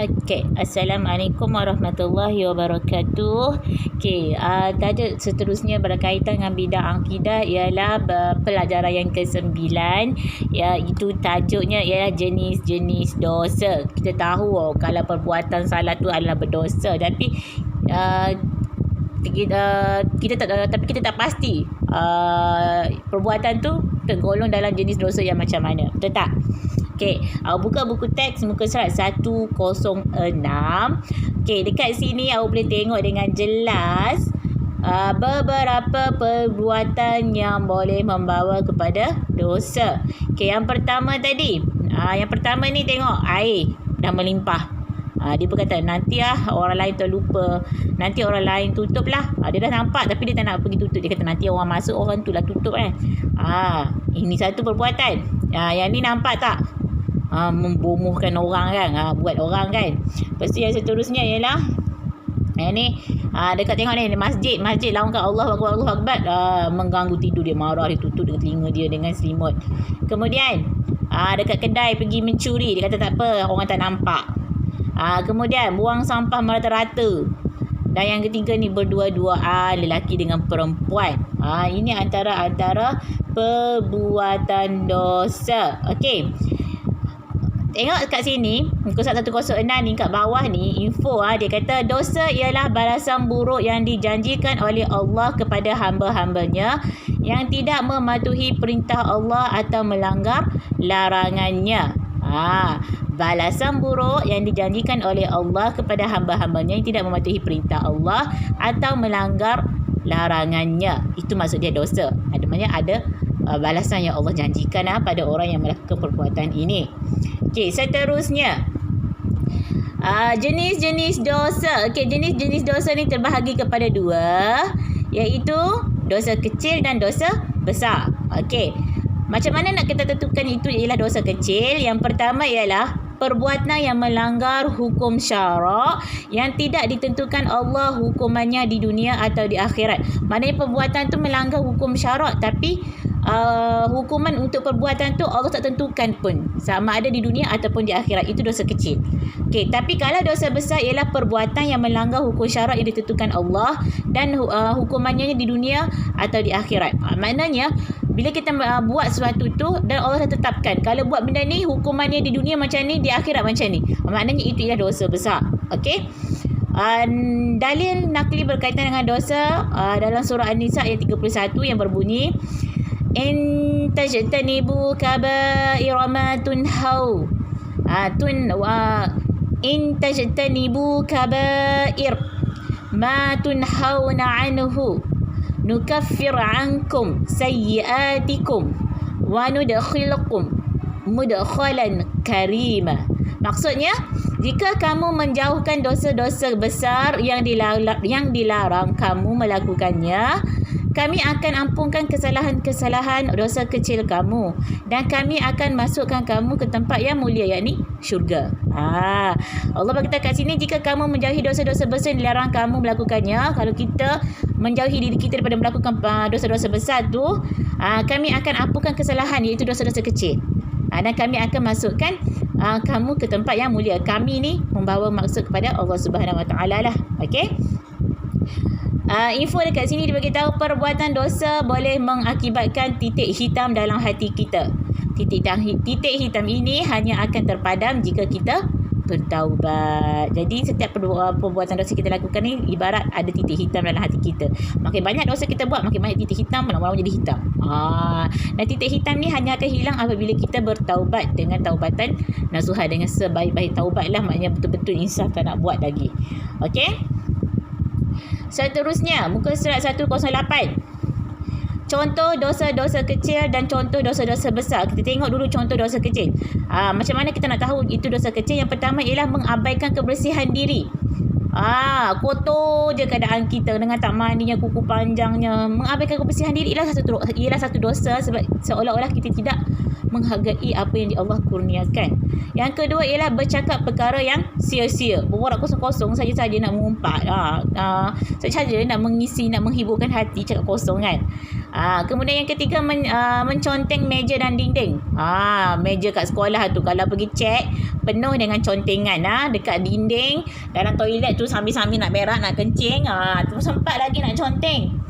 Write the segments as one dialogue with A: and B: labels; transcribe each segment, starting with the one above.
A: Okey, Assalamualaikum warahmatullahi wabarakatuh. Okey, tajuk seterusnya berkaitan dengan bidang akidah ialah pelajaran yang ke-9, iaitu tajuknya ialah jenis-jenis dosa. Kita tahu kalau perbuatan salah tu adalah berdosa, tapi kita tak pasti perbuatan tu tergolong dalam jenis dosa yang macam mana. Betul tak? Okey, buka buku teks muka surat 106. Okey, dekat sini awak boleh tengok dengan jelas beberapa perbuatan yang boleh membawa kepada dosa. Okey, yang pertama tadi, yang pertama ni tengok air dah melimpah. Dia berkata nanti orang lain terlupa, nanti orang lain tutup lah. Dia dah nampak tapi dia tak nak pergi tutup. Dia kata nanti orang masuk, orang tu lah tutup kan. Ini satu perbuatan. Yang ni nampak tak? Membomohkan orang kan, buat orang kan. Lepas tu yang seterusnya ialah yang ni, dekat tengok ni masjid laungkan Allah Akbar, mengganggu tidur dia, marah, dia tutup dengan telinga dia dengan selimut. Kemudian dekat kedai pergi mencuri, dia kata tak apa, orang tak nampak. Kemudian buang sampah merata-rata. Dan yang ketiga ni berdua-duaan lelaki dengan perempuan. Ini antara perbuatan dosa. Okey, tengok kat sini muka surat 106 ni, kat bawah ni info. Dia kata dosa ialah balasan buruk yang dijanjikan oleh Allah kepada hamba-hambanya yang tidak mematuhi perintah Allah atau melanggar larangannya. Balasan buruk yang dijanjikan oleh Allah kepada hamba-hambanya yang tidak mematuhi perintah Allah atau melanggar larangannya. Itu maksud dia dosa. Maksudnya ada balasan yang Allah janjikan pada orang yang melakukan perbuatan ini. Okey, seterusnya jenis-jenis dosa. Okey, jenis-jenis dosa ni terbahagi kepada dua, iaitu dosa kecil dan dosa besar. Okey, macam mana nak kita tentukan itu ialah dosa kecil? Yang pertama ialah perbuatan yang melanggar hukum syarak yang tidak ditentukan Allah hukumannya di dunia atau di akhirat. Maknanya perbuatan tu melanggar hukum syarak, tapi hukuman untuk perbuatan tu Allah tak tentukan pun, sama ada di dunia ataupun di akhirat. Itu dosa kecil. Okey, tapi kalau dosa besar ialah perbuatan yang melanggar hukum syarak yang ditentukan Allah dan hukumannya di dunia atau di akhirat. Maknanya bila kita buat sesuatu tu dan Allah dah tetapkan, kalau buat benda ni hukumannya di dunia macam ni, di akhirat macam ni, maknanya itu ialah dosa besar. Okey, dalil nakli berkaitan dengan dosa dalam surah An-Nisa ayat 31 yang berbunyi in tajtanibu kaba'ira ma tunhau in tajtanibu kaba'ir ma tunhauna anhu nukaffir ankum sayyiatikum wa nudkhilukum mudkhalan karima. Maksudnya, jika kamu menjauhkan dosa-dosa besar yang dilarang kamu melakukannya, kami akan ampunkan kesalahan-kesalahan dosa kecil kamu dan kami akan masukkan kamu ke tempat yang mulia, yakni syurga. Allah berkata kat sini, jika kamu menjauhi dosa-dosa besar yang dilarang kamu melakukannya, kalau kita menjauhi diri kita daripada melakukan dosa-dosa besar tu, kami akan ampunkan kesalahan, iaitu dosa-dosa kecil. Dan kami akan masukkan kamu ke tempat yang mulia. Kami ni membawa maksud kepada Allah Subhanahu Wa Taala lah. Okey. Info dekat sini dia beritahu perbuatan dosa boleh mengakibatkan titik hitam dalam hati kita. Titik hitam ini hanya akan terpadam jika kita bertaubat. Jadi setiap perbuatan dosa kita lakukan ni ibarat ada titik hitam dalam hati kita. Makin banyak dosa kita buat, makin banyak titik hitam, lama-lama jadi hitam. Dan titik hitam ni hanya akan hilang apabila kita bertaubat dengan taubatan nasuha, dengan sebaik-baik taubat lah. Maknanya betul-betul insaf tak nak buat lagi. Okey. Seterusnya muka surat 108. Contoh dosa-dosa kecil dan contoh dosa-dosa besar. Kita tengok dulu contoh dosa kecil. Macam mana kita nak tahu itu dosa kecil? Yang pertama ialah mengabaikan kebersihan diri. Kotor je keadaan kita dengan tak mandinya, kuku panjangnya. Mengabaikan kebersihan diri ialah satu dosa, sebab seolah-olah kita tidak menghargai apa yang Allah kurniakan. Yang kedua ialah bercakap perkara yang sia-sia, berborak kosong-kosong saja-saja nak mengumpat, saja nak mengisi, nak menghiburkan hati, cakap kosong kan. Kemudian yang ketiga menconteng meja dan dinding. Meja kat sekolah tu kalau pergi cek penuh dengan contengan dekat dinding, dalam toilet tu sambil-sambil nak berak, nak kencing, tu sempat lagi nak conteng.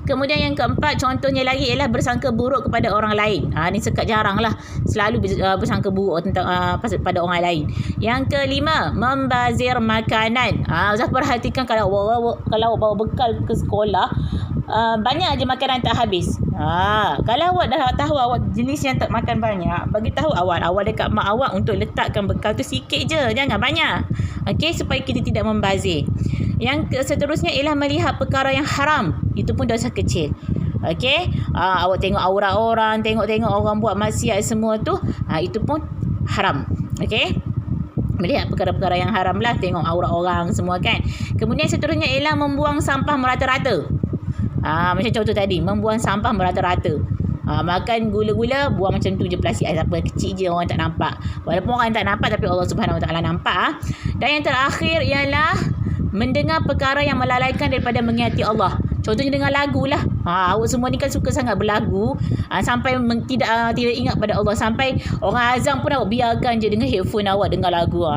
A: Kemudian yang keempat, contohnya lagi ialah bersangka buruk kepada orang lain. Ni sekat jarang lah, selalu bersangka buruk tentang pada orang lain. Yang kelima, membazir makanan. Ustaz perhatikan kalau bawa bekal ke sekolah, banyak aja makanan tak habis. Kalau awak dah tahu awak jenis yang tak makan banyak, bagi tahu awal dekat mak awak untuk letakkan bekal tu sikit je, jangan banyak. Okey, supaya kita tidak membazir. Yang seterusnya ialah melihat perkara yang haram. Itu pun dosa kecil. Okey, awak tengok aurat orang, tengok orang buat maksiat semua tu, itu pun haram. Okey, melihat perkara-perkara yang haram lah, tengok aurat orang semua kan. Kemudian seterusnya ialah membuang sampah merata-rata. Macam contoh tadi, membuang sampah merata-rata. Makan gula-gula, buang macam tu je plastik ais apa, kecil je, orang tak nampak. Walaupun orang tak nampak, tapi Allah Subhanahu Wa Taala nampak. Dan yang terakhir ialah mendengar perkara yang melalaikan daripada mengingati Allah. Contohnya dengar lagu lah. Awak semua ni kan suka sangat berlagu, sampai tidak ingat pada Allah. Sampai orang azan pun awak biarkan je dengan headphone awak dengar lagu.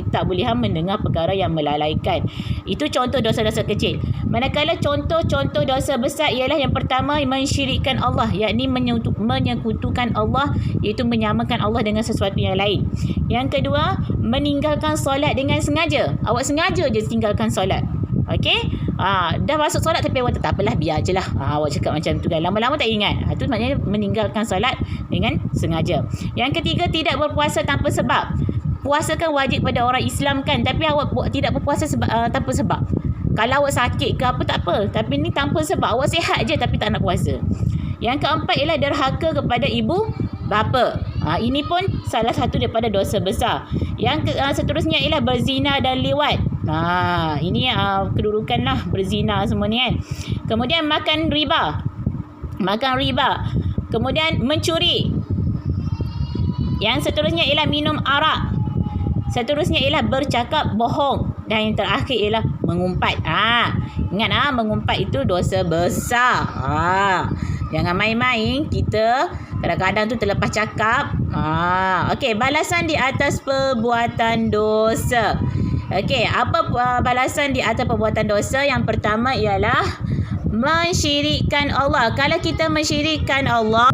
A: Tak boleh mendengar perkara yang melalaikan. Itu contoh dosa-dosa kecil. Manakala contoh-contoh dosa besar ialah yang pertama, mensyirikkan Allah, yakni menyekutukan Allah, iaitu menyamakan Allah dengan sesuatu yang lain. Yang kedua, meninggalkan solat dengan sengaja. Awak sengaja je tinggalkan solat. Okey, dah masuk solat tapi awak tak apalah, biar je lah. Awak cakap macam tu kan, lama-lama tak ingat. Itu maknanya meninggalkan solat dengan sengaja. Yang ketiga, tidak berpuasa tanpa sebab. Puasa kan wajib pada orang Islam kan, tapi awak tidak berpuasa tanpa sebab. Kalau awak sakit ke apa, tak apa. Tapi ni tanpa sebab, awak sihat je tapi tak nak puasa. Yang keempat ialah derhaka kepada ibu bapa. Ini pun salah satu daripada dosa besar. Yang seterusnya ialah berzina dan liwat. Ini kedudukan lah berzina semua ni kan. Kemudian makan riba. Kemudian mencuri. Yang seterusnya ialah minum arak. Seterusnya ialah bercakap bohong. Dan yang terakhir ialah mengumpat. Ingat mengumpat itu dosa besar. Jangan main-main. Kita kadang-kadang tu terlepas cakap. Okey, balasan di atas perbuatan dosa. Okey, apa balasan di atas perbuatan dosa? Yang pertama ialah mensyirikkan Allah. Kalau kita mensyirikkan Allah,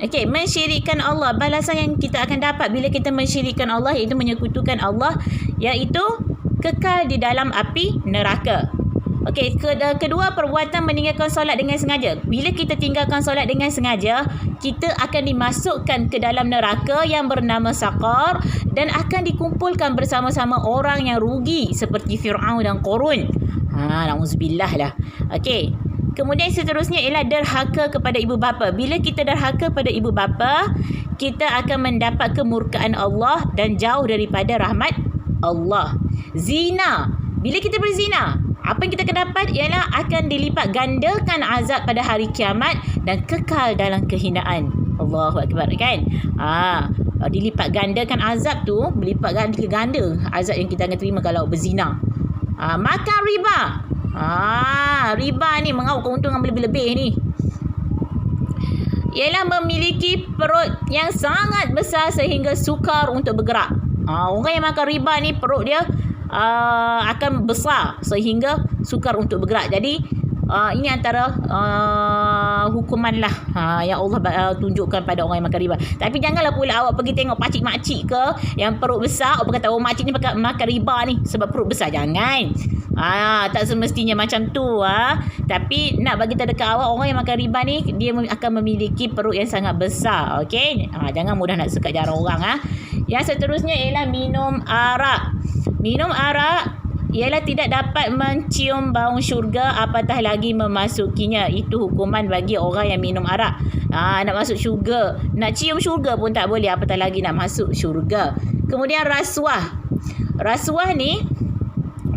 A: mensyirikkan Allah, balasan yang kita akan dapat bila kita mensyirikkan Allah, iaitu menyekutukan Allah, iaitu kekal di dalam api neraka. Okey, kedua, perbuatan meninggalkan solat dengan sengaja. Bila kita tinggalkan solat dengan sengaja, kita akan dimasukkan ke dalam neraka yang bernama Saqar dan akan dikumpulkan bersama-sama orang yang rugi seperti Fir'aun dan Qarun. Na'udzubillah lah. Okey. Kemudian seterusnya ialah derhaka kepada ibu bapa. Bila kita derhaka pada ibu bapa, kita akan mendapat kemurkaan Allah dan jauh daripada rahmat Allah. Zina. Bila kita berzina, apa yang kita akan dapat ialah akan dilipat gandakan azab pada hari kiamat dan kekal dalam kehinaan. Allahu Akbar kan? Dilipat gandakan azab tu, berlipat ganda azab yang kita akan terima kalau berzina. Makan riba. Riba ni mengauk keuntungan berlebih-lebih ni. Ialah memiliki perut yang sangat besar sehingga sukar untuk bergerak. Orang yang makan riba ni perut dia akan besar sehingga sukar untuk bergerak. Jadi ini antara hukuman lah yang Allah tunjukkan pada orang yang makan riba. Tapi janganlah pula awak pergi tengok pakcik-makcik ke yang perut besar, awak kata makcik ni makan riba ni sebab perut besar. Jangan. Tak semestinya macam tu. Tapi nak bagi tahu dekat awak, orang yang makan riba ni dia akan memiliki perut yang sangat besar. Okey, jangan mudah nak sekat jarang orang. Yang seterusnya ialah minum arak. Minum arak ialah tidak dapat mencium bau syurga, apatah lagi memasukinya. Itu hukuman bagi orang yang minum arak. Nak masuk syurga, nak cium syurga pun tak boleh, apatah lagi nak masuk syurga. Kemudian rasuah. Rasuah ni,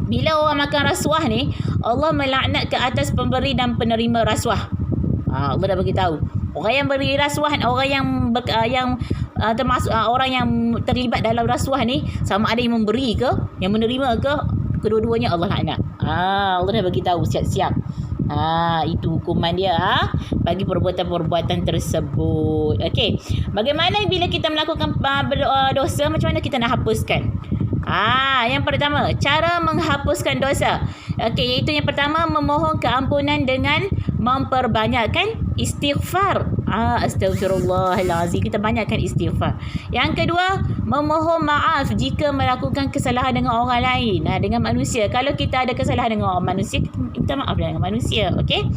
A: bila orang makan rasuah ni, Allah melaknat ke atas pemberi dan penerima rasuah. Allah dah bagi tahu. Orang yang beri rasuah, orang yang termasuk orang yang terlibat dalam rasuah ni, sama ada yang memberi ke, yang menerima ke, kedua-duanya Allah laknat. Allah dah bagi tahu siap-siap. Itu hukuman dia bagi perbuatan-perbuatan tersebut. Okey. Bagaimana bila kita melakukan dosa, macam mana kita nak hapuskan? Yang pertama, cara menghapuskan dosa. Okey, iaitu yang pertama, memohon keampunan dengan memperbanyakkan istighfar. Astagfirullahalazim. Kita banyakkan istighfar. Yang kedua, memohon maaf jika melakukan kesalahan dengan orang lain, dengan manusia. Kalau kita ada kesalahan dengan orang manusia, kita minta maaf dengan manusia. Okey.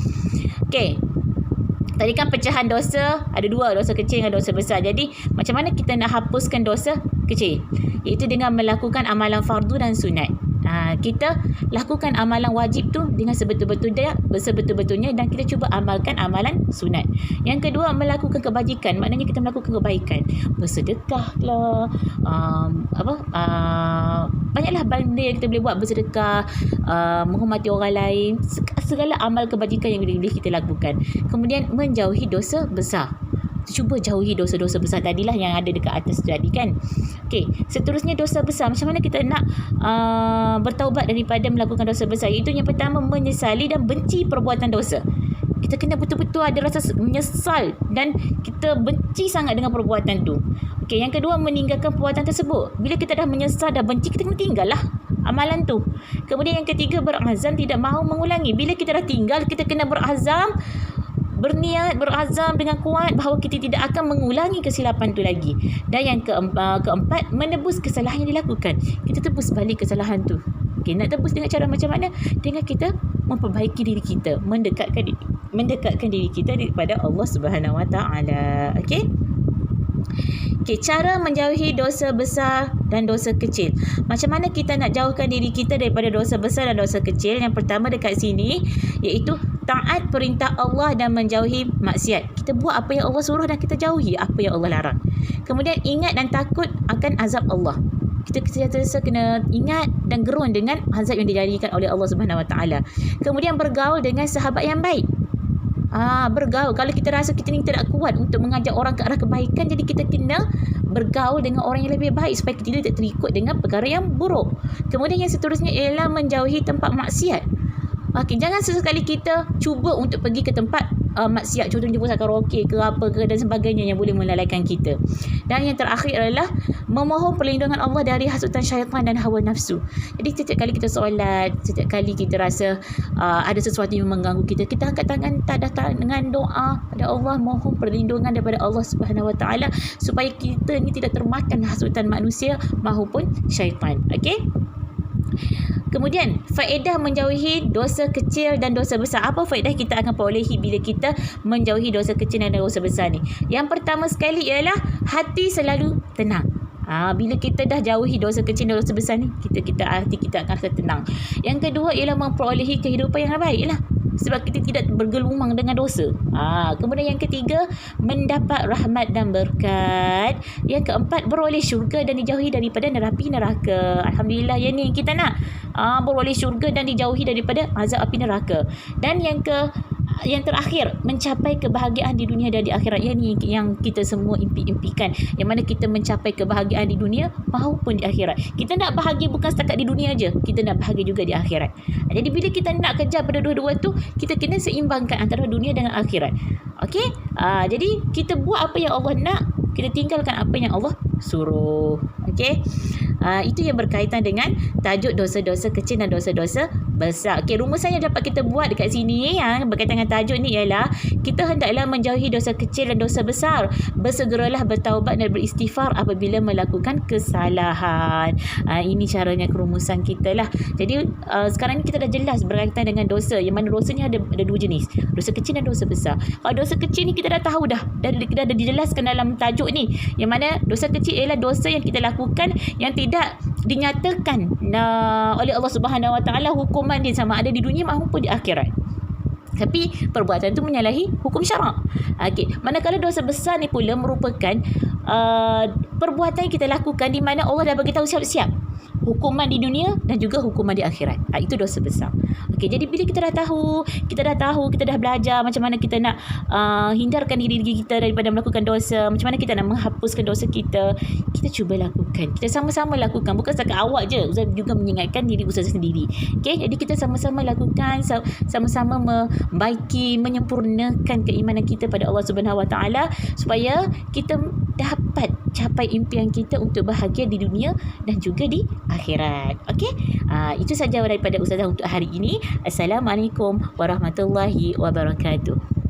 A: Tadi kan pecahan dosa ada dua, dosa kecil dengan dosa besar. Jadi macam mana kita nak hapuskan dosa kecil? Iaitu dengan melakukan amalan fardu dan sunat. Kita lakukan amalan wajib tu dengan sebetul-betulnya dan kita cuba amalkan amalan sunat. Yang kedua, melakukan kebajikan. Maknanya kita melakukan kebaikan. Bersedekah lah. Banyaklah benda yang kita boleh buat. Bersedekah, menghormati orang lain. Segala amal kebajikan yang boleh kita lakukan. Kemudian menjauhi dosa besar. Cuba jauhi dosa-dosa besar tadilah yang ada dekat atas tadi kan. Okey, seterusnya dosa besar. Macam mana kita nak bertaubat daripada melakukan dosa besar? Itu yang pertama, menyesali dan benci perbuatan dosa. Kita kena betul-betul ada rasa menyesal dan kita benci sangat dengan perbuatan tu. Okey, yang kedua, meninggalkan perbuatan tersebut. Bila kita dah menyesal, dah benci, kita kena tinggallah amalan tu. Kemudian yang ketiga, berazam tidak mahu mengulangi. Bila kita dah tinggal, kita kena berazam, berniat, berazam dengan kuat bahawa kita tidak akan mengulangi kesilapan tu lagi. Dan yang keempat, menebus kesalahan yang dilakukan. Kita tebus balik kesalahan tu. Okey, nak tebus dengan cara macam mana? Dengan kita memperbaiki diri kita, mendekatkan diri kita daripada Allah Subhanahu Wa Taala. Okey. Cara menjauhi dosa besar dan dosa kecil. Macam mana kita nak jauhkan diri kita daripada dosa besar dan dosa kecil? Yang pertama dekat sini, iaitu taat perintah Allah dan menjauhi maksiat. Kita buat apa yang Allah suruh dan kita jauhi apa yang Allah larang. Kemudian ingat dan takut akan azab Allah. Kita sentiasa kena ingat dan gerun dengan azab yang dijadikan oleh Allah Subhanahu Wa Taala. Kemudian bergaul dengan sahabat yang baik. Bergaul. Kalau kita rasa kita ni tidak kuat untuk mengajak orang ke arah kebaikan, jadi kita kena bergaul dengan orang yang lebih baik supaya kita tidak terikut dengan perkara yang buruk. Kemudian yang seterusnya ialah menjauhi tempat maksiat. Okey, jangan sesekali kita cuba untuk pergi ke tempat maksiat, contohnya pusat karaoke ke apa ke dan sebagainya yang boleh melalaikan kita. Dan yang terakhir adalah memohon perlindungan Allah dari hasutan syaitan dan hawa nafsu. Jadi setiap kali kita solat, setiap kali kita rasa ada sesuatu yang mengganggu kita, kita angkat tangan tadah dengan doa pada Allah, mohon perlindungan daripada Allah Subhanahu Wa Taala supaya kita ni tidak termakan hasutan manusia maupun syaitan. Okey? Kemudian, faedah menjauhi dosa kecil dan dosa besar. Apa faedah kita akan perolehi bila kita menjauhi dosa kecil dan dosa besar ni? Yang pertama sekali ialah hati selalu tenang. Bila kita dah jauhi dosa kecil dan dosa besar ni, hati kita akan rasa tenang. Yang kedua ialah memperolehi kehidupan yang baik lah. Sebab kita tidak bergelumang dengan dosa. Kemudian yang ketiga, mendapat rahmat dan berkat. Yang keempat, beroleh syurga dan dijauhi daripada api neraka. Alhamdulillah, yang ni kita nak. Beroleh syurga dan dijauhi daripada azab api neraka. Dan yang terakhir, mencapai kebahagiaan di dunia dan di akhirat. Yang ni yang kita semua impikan. Yang mana kita mencapai kebahagiaan di dunia maupun di akhirat. Kita nak bahagia bukan setakat di dunia aja, kita nak bahagia juga di akhirat. Jadi bila kita nak kejar pada dua-dua tu, kita kena seimbangkan antara dunia dengan akhirat. Okey? Jadi kita buat apa yang Allah nak, kita tinggalkan apa yang Allah suruh. Okey? Itu yang berkaitan dengan tajuk dosa-dosa kecil dan dosa-dosa besar. Okey, rumusan yang dapat kita buat dekat sini yang berkaitan dengan tajuk ni ialah kita hendaklah menjauhi dosa kecil dan dosa besar. Bersegeralah bertaubat dan beristighfar apabila melakukan kesalahan. Ini caranya kerumusan kita lah. Jadi sekarang ni kita dah jelas berkaitan dengan dosa. Yang mana dosa ni ada dua jenis. Dosa kecil dan dosa besar. Kalau dosa kecil ni kita dah tahu dah dijelaskan dalam tajuk ni. Yang mana dosa kecil ialah dosa yang kita lakukan yang tidak dinyatakan oleh Allah Subhanahu Wa Taala hukuman dia sama ada di dunia maupun di akhirat. Tapi perbuatan itu menyalahi hukum syarak. Okey, manakala dosa besar ni pula merupakan perbuatan yang kita lakukan di mana Allah dah bagi tahu siap-siap. hukuman di dunia dan juga hukuman di akhirat. Itu dosa besar. Okey, jadi bila kita dah tahu, kita dah belajar macam mana kita nak hindarkan diri kita daripada melakukan dosa, macam mana kita nak menghapuskan dosa kita cuba lakukan. Kita sama-sama lakukan. Bukan setakat awak je. Ustaz juga mengingatkan diri Ustaz sendiri. Okey, jadi kita sama-sama lakukan, sama-sama membaiki, menyempurnakan keimanan kita pada Allah Subhanahu Wa Taala supaya kita dapat capai impian kita untuk bahagia di dunia dan juga di akhirat. Okey? Itu saja daripada Ustazah untuk hari ini. Assalamualaikum warahmatullahi wabarakatuh.